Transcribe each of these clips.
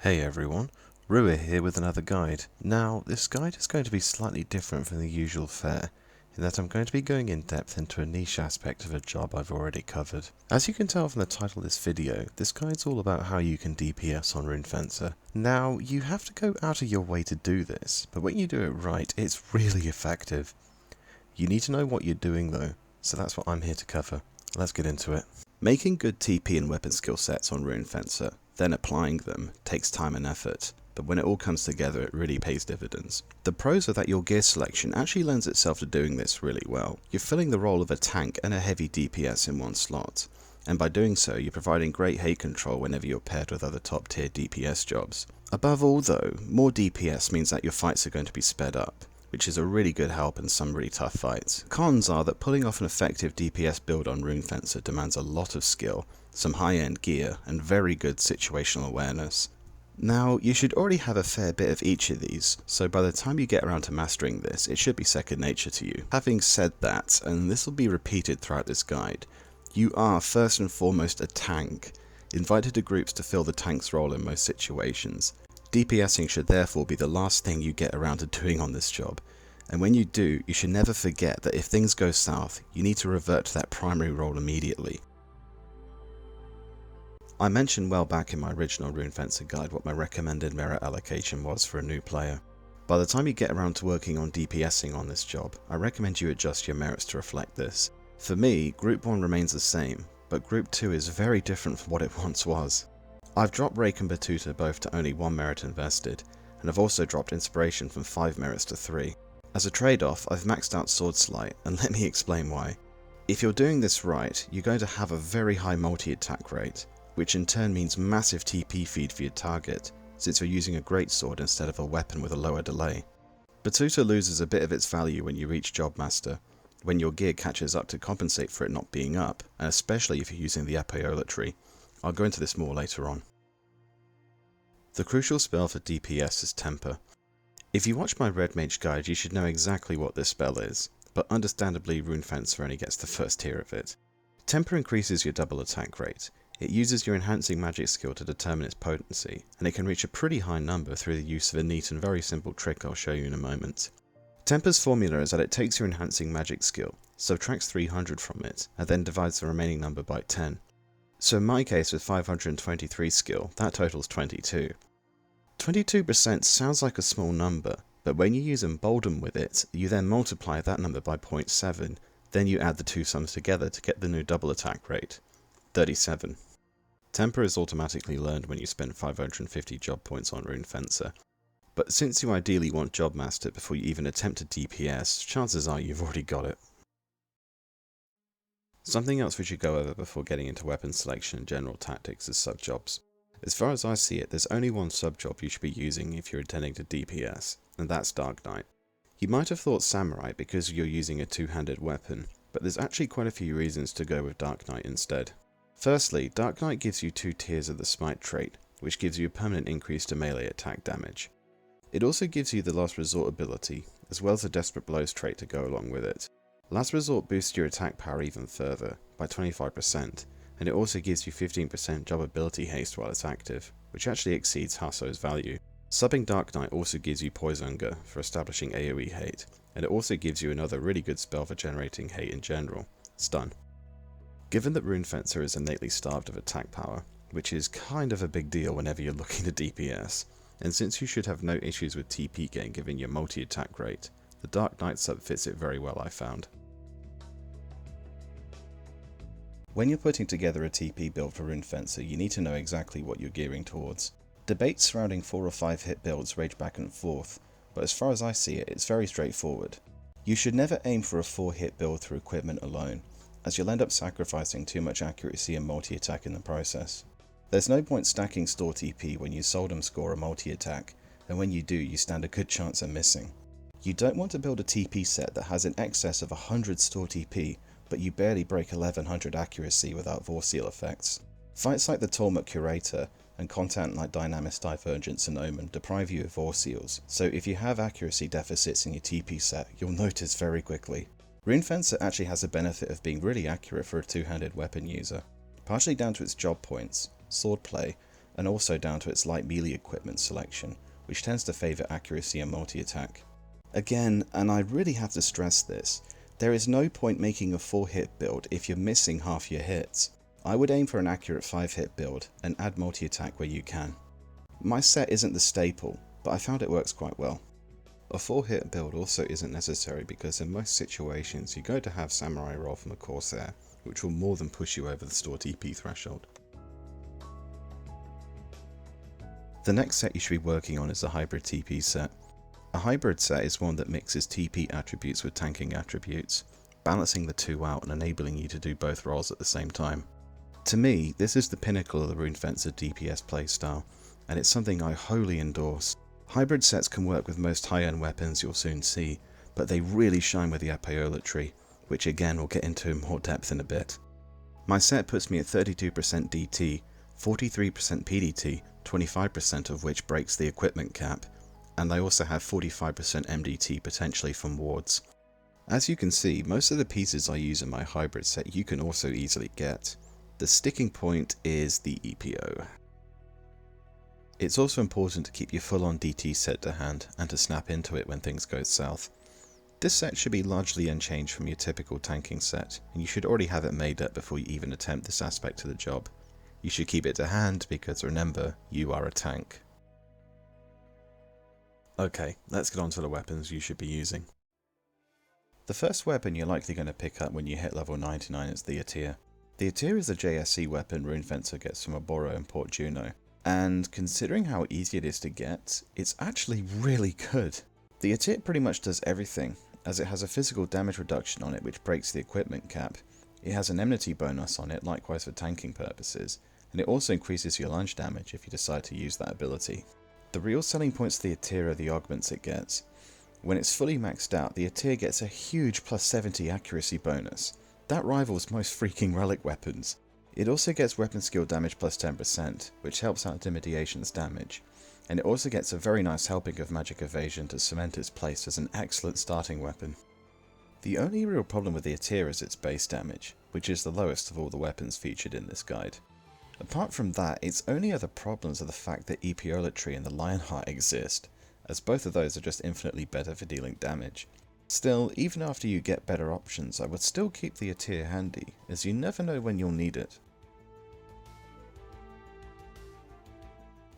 Hey everyone, Rue here with another guide. Now, this guide is going to be slightly different from the usual fare, in that I'm going to be going in depth into a niche aspect of a job I've already covered. As you can tell from the title of this video, this guide's all about how you can DPS on Rune Fencer. Now, you have to go out of your way to do this, but when you do it right, it's really effective. You need to know what you're doing though, so that's what I'm here to cover. Let's get into it. Making good TP and weapon skill sets on Rune Fencer, then applying them, takes time and effort, but when it all comes together it really pays dividends. The pros are that your gear selection actually lends itself to doing this really well. You're filling the role of a tank and a heavy DPS in one slot, and by doing so you're providing great hate control whenever you're paired with other top tier DPS jobs. Above all though, more DPS means that your fights are going to be sped up, which is a really good help in some really tough fights. Cons are that pulling off an effective DPS build on Rune Fencer demands a lot of skill, some high-end gear, and very good situational awareness. Now, you should already have a fair bit of each of these, so by the time you get around to mastering this, it should be second nature to you. Having said that, and this will be repeated throughout this guide, you are first and foremost a tank, invited to groups to fill the tank's role in most situations. DPSing should therefore be the last thing you get around to doing on this job, and when you do, you should never forget that if things go south, you need to revert to that primary role immediately. I mentioned well back in my original Rune Fencer guide what my recommended merit allocation was for a new player. By the time you get around to working on DPSing on this job, I recommend you adjust your merits to reflect this. For me, Group 1 remains the same, but Group 2 is very different from what it once was. I've dropped Rake and Batuta both to only 1 merit invested, and I've also dropped Inspiration from 5 merits to 3. As a trade-off, I've maxed out Sword Sleight, and let me explain why. If you're doing this right, you're going to have a very high multi-attack rate, which in turn means massive TP feed for your target, since you're using a greatsword instead of a weapon with a lower delay. Batuta loses a bit of its value when you reach Job Master, when your gear catches up to compensate for it not being up, and especially if you're using the Epeolatry. I'll go into this more later on. The crucial spell for DPS is Temper. If you watch my Red Mage guide, you should know exactly what this spell is, but understandably Rune Fencer only gets the first tier of it. Temper increases your double attack rate. It uses your enhancing magic skill to determine its potency, and it can reach a pretty high number through the use of a neat and very simple trick I'll show you in a moment. Temper's formula is that it takes your enhancing magic skill, subtracts 300 from it, and then divides the remaining number by 10. So in my case with 523 skill, that totals 22. 22% sounds like a small number, but when you use Embolden with it, you then multiply that number by 0.7, then you add the two sums together to get the new double attack rate, 37. Temper is automatically learned when you spend 550 job points on Rune Fencer, but since you ideally want Job Master before you even attempt to DPS, chances are you've already got it. Something else we should go over before getting into weapon selection and general tactics is Subjobs. As far as I see it, there's only one subjob you should be using if you're intending to DPS, and that's Dark Knight. You might have thought Samurai because you're using a two-handed weapon, but there's actually quite a few reasons to go with Dark Knight instead. Firstly, Dark Knight gives you 2 tiers of the Smite trait, which gives you a permanent increase to melee attack damage. It also gives you the Last Resort ability, as well as the Desperate Blows trait to go along with it. Last Resort boosts your attack power even further, by 25%, and it also gives you 15% job ability haste while it's active, which actually exceeds Hasso's value. Subbing Dark Knight also gives you Poisonger for establishing AoE hate, and it also gives you another really good spell for generating hate in general, Stun. Given that Rune Fencer is innately starved of attack power, which is kind of a big deal whenever you're looking to DPS, and since you should have no issues with TP gain given your multi-attack rate, the Dark Knight sub fits it very well I found. When you're putting together a TP build for Rune Fencer, you need to know exactly what you're gearing towards. Debates surrounding 4 or 5 hit builds rage back and forth, but as far as I see it, it's very straightforward. You should never aim for a 4 hit build through equipment alone, as you'll end up sacrificing too much accuracy and multi-attack in the process. There's no point stacking store TP when you seldom score a multi-attack, and when you do, you stand a good chance of missing. You don't want to build a TP set that has in excess of 100 store TP, but you barely break 1100 accuracy without Vorseal effects. Fights like the Tormut Curator and content like Dynamis Divergence and Omen deprive you of Vorseals, so if you have accuracy deficits in your TP set, you'll notice very quickly. Rune Fencer actually has a benefit of being really accurate for a two-handed weapon user, partially down to its job points, swordplay, and also down to its light melee equipment selection, which tends to favour accuracy and multi-attack. Again, and I really have to stress this, there is no point making a 4-hit build if you're missing half your hits. I would aim for an accurate 5-hit build and add multi-attack where you can. My set isn't the staple, but I found it works quite well. A 4-hit build also isn't necessary because in most situations you're going to have Samurai roll from a Corsair, which will more than push you over the store TP threshold. The next set you should be working on is a hybrid TP set. A hybrid set is one that mixes TP attributes with tanking attributes, balancing the two out and enabling you to do both roles at the same time. To me, this is the pinnacle of the Runefencer DPS playstyle, and it's something I wholly endorse. Hybrid sets can work with most high-end weapons you'll soon see, but they really shine with the Epeolatry, which again we'll get into in more depth in a bit. My set puts me at 32% DT, 43% PDT, 25% of which breaks the equipment cap, and I also have 45% MDT potentially from wards. As you can see, most of the pieces I use in my hybrid set you can also easily get. The sticking point is the EPO. It's also important to keep your full-on DT set to hand and to snap into it when things go south. This set should be largely unchanged from your typical tanking set, and you should already have it made up before you even attempt this aspect of the job. You should keep it to hand because remember, you are a tank. Okay, let's get on to the weapons you should be using. The first weapon you're likely going to pick up when you hit level 99 is the Aettir. The Aettir is a JSC weapon Runefencer gets from a Boro in Port Juno, and considering how easy it is to get, it's actually really good. The Aettir pretty much does everything, as it has a physical damage reduction on it which breaks the equipment cap, it has an enmity bonus on it likewise for tanking purposes, and it also increases your lunge damage if you decide to use that ability. The real selling points of the Aettir are the augments it gets. When it's fully maxed out, the Aettir gets a huge plus 70 accuracy bonus. That rivals most freaking relic weapons. It also gets weapon skill damage plus 10%, which helps out Intimidation's damage, and it also gets a very nice helping of magic evasion to cement its place as an excellent starting weapon. The only real problem with the Aettir is its base damage, which is the lowest of all the weapons featured in this guide. Apart from that, its only other problems are the fact that Epeolatry and the Lionheart exist, as both of those are just infinitely better for dealing damage. Still, even after you get better options, I would still keep the Aettir handy, as you never know when you'll need it.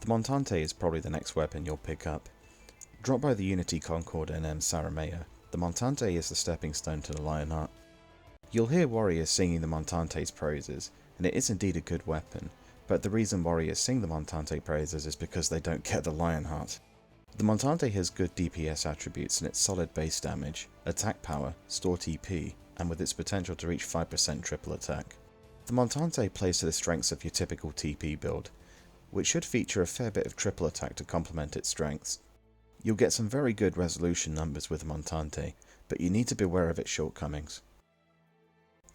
The Montante is probably the next weapon you'll pick up. Dropped by the Unity Concord NM Saramea, the Montante is the stepping stone to the Lionheart. You'll hear warriors singing the Montante's praises, and it is indeed a good weapon, but the reason warriors sing the Montante praises is because they don't get the Lionheart. The Montante has good DPS attributes in its solid base damage, attack power, store TP, and with its potential to reach 5% triple attack. The Montante plays to the strengths of your typical TP build, which should feature a fair bit of triple attack to complement its strengths. You'll get some very good resolution numbers with the Montante, but you need to beware of its shortcomings.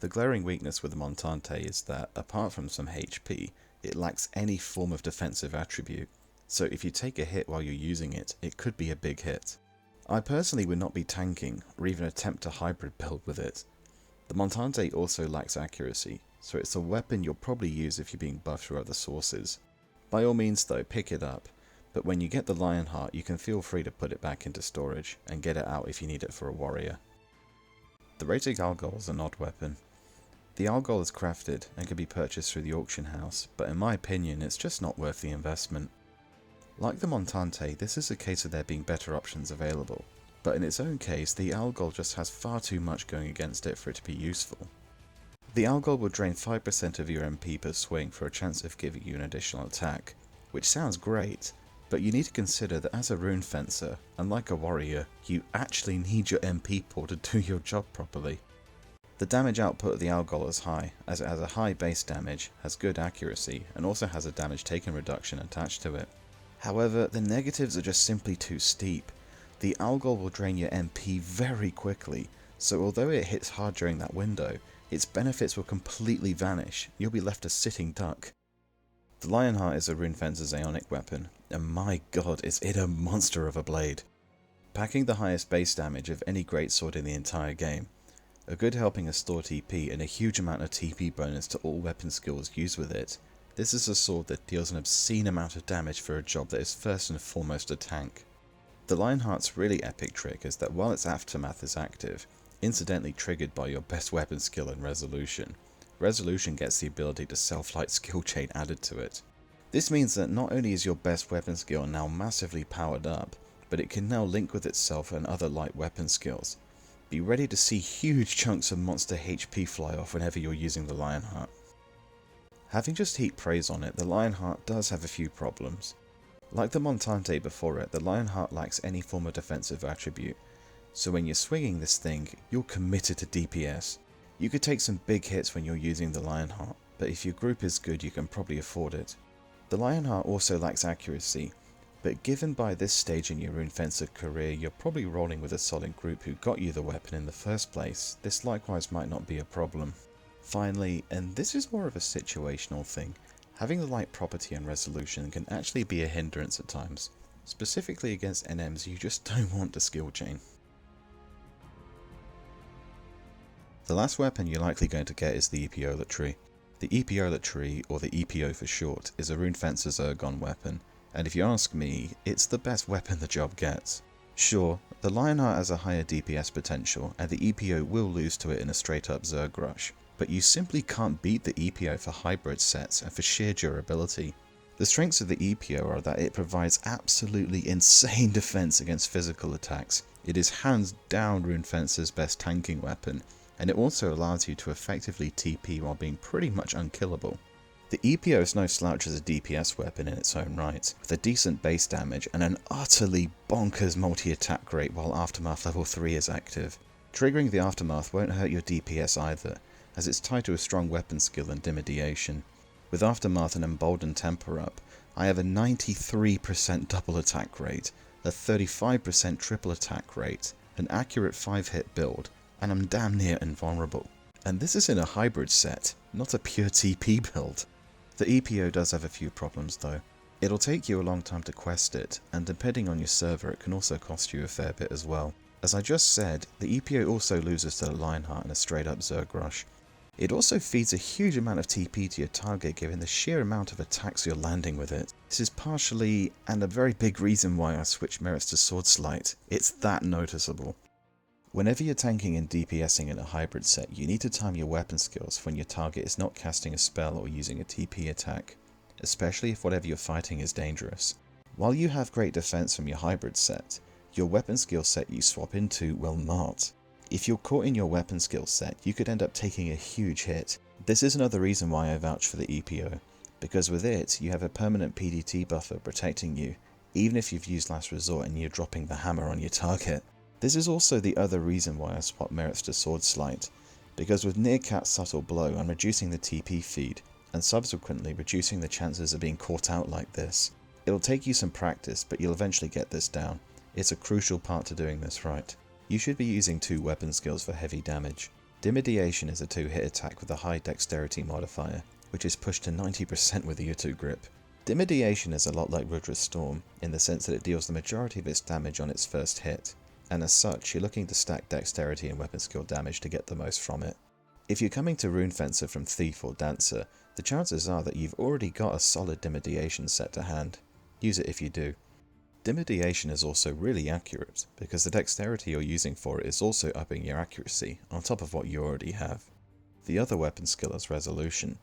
The glaring weakness with the Montante is that, apart from some HP, it lacks any form of defensive attribute, so if you take a hit while you're using it, it could be a big hit. I personally would not be tanking, or even attempt a hybrid build with it. The Montante also lacks accuracy, so it's a weapon you'll probably use if you're being buffed through other sources. By all means though, pick it up, but when you get the Lionheart you can feel free to put it back into storage, and get it out if you need it for a warrior. The Raetic Algol is an odd weapon. The Algol is crafted and can be purchased through the auction house, but in my opinion it's just not worth the investment. Like the Montante, this is a case of there being better options available, but in its own case the Algol just has far too much going against it for it to be useful. The Algol will drain 5% of your MP per swing for a chance of giving you an additional attack, which sounds great, but you need to consider that as a Runefencer, unlike a warrior, you actually need your MP pool to do your job properly. The damage output of the Algol is high, as it has a high base damage, has good accuracy, and also has a damage taken reduction attached to it. However, the negatives are just simply too steep. The Algol will drain your MP very quickly, so although it hits hard during that window, its benefits will completely vanish, and you'll be left a sitting duck. The Lionheart is a Runefencer's Aeonic weapon, and my god is it a monster of a blade. Packing the highest base damage of any greatsword in the entire game, a good helping of store TP and a huge amount of TP bonus to all weapon skills used with it, This is a sword that deals an obscene amount of damage for a job that is first and foremost a tank. The Lionheart's really epic trick is that while its aftermath is active, incidentally triggered by your best weapon skill and resolution, resolution gets the ability to self-light skill chain added to it. This means that not only is your best weapon skill now massively powered up, but it can now link with itself and other light weapon skills. Be ready to see huge chunks of monster HP fly off whenever you're using the Lionheart. Having just heaped praise on it, the Lionheart does have a few problems. Like the Montante before it, the Lionheart lacks any form of defensive attribute, so when you're swinging this thing, you're committed to DPS. You could take some big hits when you're using the Lionheart, but if your group is good you can probably afford it. The Lionheart also lacks accuracy, but given by this stage in your Runefencer career you're probably rolling with a solid group who got you the weapon in the first place, this likewise might not be a problem. Finally, and this is more of a situational thing, having the light property and resolution can actually be a hindrance at times, specifically against NMs you just don't want to skill chain. The last weapon you're likely going to get is the Epeolatry. The Epeolatry, or the EPO for short, is a Runefencer's Ergon weapon, and if you ask me, it's the best weapon the job gets. Sure, the Lionheart has a higher DPS potential, and the EPO will lose to it in a straight up Zerg rush, but you simply can't beat the EPO for hybrid sets and for sheer durability. The strengths of the EPO are that it provides absolutely insane defense against physical attacks, it is hands down Runefencer's best tanking weapon, and it also allows you to effectively TP while being pretty much unkillable. The EPO is no slouch as a DPS weapon in its own right, with a decent base damage and an utterly bonkers multi-attack rate while Aftermath level 3 is active. Triggering the Aftermath won't hurt your DPS either, as it's tied to a strong weapon skill and Dimidiation. With Aftermath and Emboldened Temper up, I have a 93% double attack rate, a 35% triple attack rate, an accurate 5-hit build, and I'm damn near invulnerable. And this is in a hybrid set, not a pure TP build. The EPO does have a few problems though. It'll take you a long time to quest it, and depending on your server it can also cost you a fair bit as well. As I just said, the EPO also loses to the Lionheart in a straight up Zerg rush. It also feeds a huge amount of TP to your target given the sheer amount of attacks you're landing with it. This is partially, and a very big reason why I switched merits to Sword Sleight. It's that noticeable. Whenever you're tanking and DPSing in a hybrid set, you need to time your weapon skills when your target is not casting a spell or using a TP attack, especially if whatever you're fighting is dangerous. While you have great defense from your hybrid set, your weapon skill set you swap into will not. If you're caught in your weapon skill set, you could end up taking a huge hit. This is another reason why I vouch for the EPO, because with it, you have a permanent PDT buffer protecting you, even if you've used Last Resort and you're dropping the hammer on your target. This is also the other reason why I swap merits to Sword Sleight, because with Nearcat's Subtle Blow I'm reducing the TP feed, and subsequently reducing the chances of being caught out like this. It'll take you some practice, but you'll eventually get this down. It's a crucial part to doing this right. You should be using 2 weapon skills for heavy damage. Dimidiation is a 2-hit attack with a high dexterity modifier, which is pushed to 90% with the Utu grip. Dimidiation is a lot like Rudra's Storm, in the sense that it deals the majority of its damage on its first hit, and as such you're looking to stack dexterity and weapon skill damage to get the most from it. If you're coming to Runefencer from Thief or Dancer, the chances are that you've already got a solid Dimidiation set to hand. Use it if you do. Dimidiation is also really accurate, because the dexterity you're using for it is also upping your accuracy, on top of what you already have. The other weapon skill is Resolution.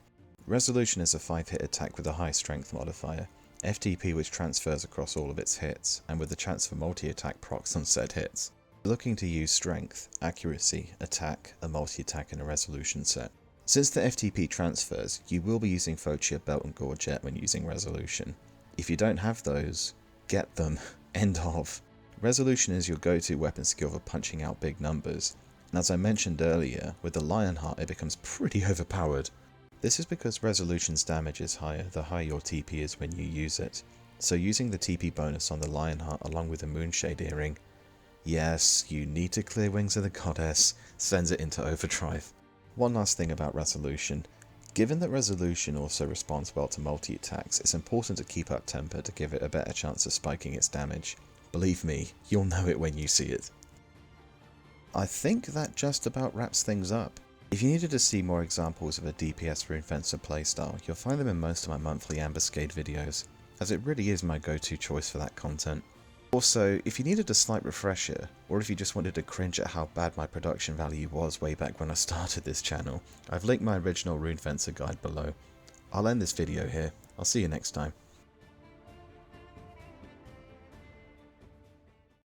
Resolution is a 5-hit attack with a high strength modifier, FTP which transfers across all of its hits, and with the chance for multi-attack procs on said hits. You're looking to use strength, accuracy, attack, a multi-attack and a resolution set. Since the FTP transfers, you will be using Foccia, Belt and Gorget when using Resolution. If you don't have those, get them. End of. Resolution is your go-to weapon skill for punching out big numbers, and as I mentioned earlier, with the Lionheart it becomes pretty overpowered. This is because Resolution's damage is higher the higher your TP is when you use it, so using the TP bonus on the Lionheart along with the Moonshade Earring, yes, you need to clear Wings of the Goddess, sends it into overdrive. One last thing about Resolution. Given that Resolution also responds well to multi-attacks, it's important to keep up temper to give it a better chance of spiking its damage. Believe me, you'll know it when you see it. I think that just about wraps things up. If you needed to see more examples of a DPS Runefencer playstyle, you'll find them in most of my monthly Ambuscade videos, as it really is my go-to choice for that content. Also, if you needed a slight refresher, or if you just wanted to cringe at how bad my production value was way back when I started this channel, I've linked my original Runefencer guide below. I'll end this video here. I'll see you next time.